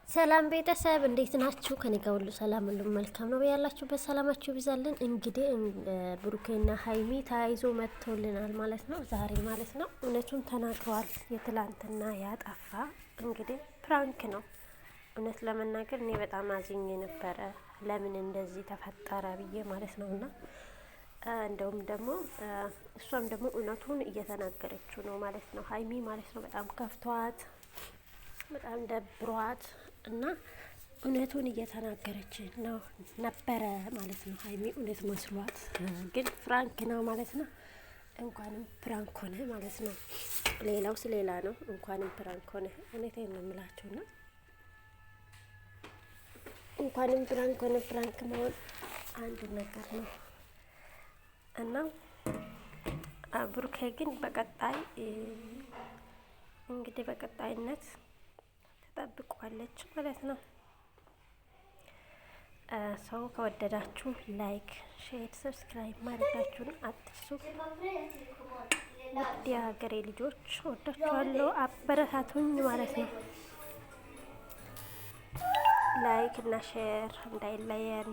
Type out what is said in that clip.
ሰላም ቤተሰብ እንዴት ናችሁ? ከኔ ጋር ሁሉ ሰላም ሁሉ መልካም ነው። ያላችሁበት ሰላማችሁ ይብዛልን። እንግዲህ ብሩኬና ሀይሚ ተያይዞ መጥቶልናል ማለት ነው ዛሬ ማለት ነው። እውነቱን ተናግረዋል። የትላንትና ያጠፋ እንግዲህ ፕራንክ ነው። እውነት ለመናገር እኔ በጣም አዝኜ ነበረ፣ ለምን እንደዚህ ተፈጠረ ብዬ ማለት ነውና እንደውም ደግሞ እሷም ደግሞ እውነቱን እየተናገረችው ነው ማለት ነው። ሀይሚ ማለት ነው በጣም ከፍቷት በጣም ደብሯት እና እውነቱን እየተናገረች ነው ነበረ ማለት ነው። ሀይሚ እውነት መስሏት ግን ፍራንክ ነው ማለት ነው። እንኳንም ፕራንክ ሆነ ማለት ነው። ሌላው ስለሌላ ነው። እንኳንም ፕራንክ ሆነ። እውነቴን ነው የምላችሁና እንኳንም ፕራንክ ሆነ። ፕራንክ መሆን አንድ ነገር ነው እና ብሩኬ ግን በቀጣይ እንግዲህ በቀጣይነት ተጠብቋለች ማለት ነው። ሰው ከወደዳችሁ ላይክ፣ ሼር፣ ሰብስክራይብ ማድረጋችሁን አትርሱ። ውድ የሀገሬ ልጆች ወዳችኋለሁ፣ አበረታቱኝ ማለት ነው። ላይክ እና ሼር እንዳይለየን።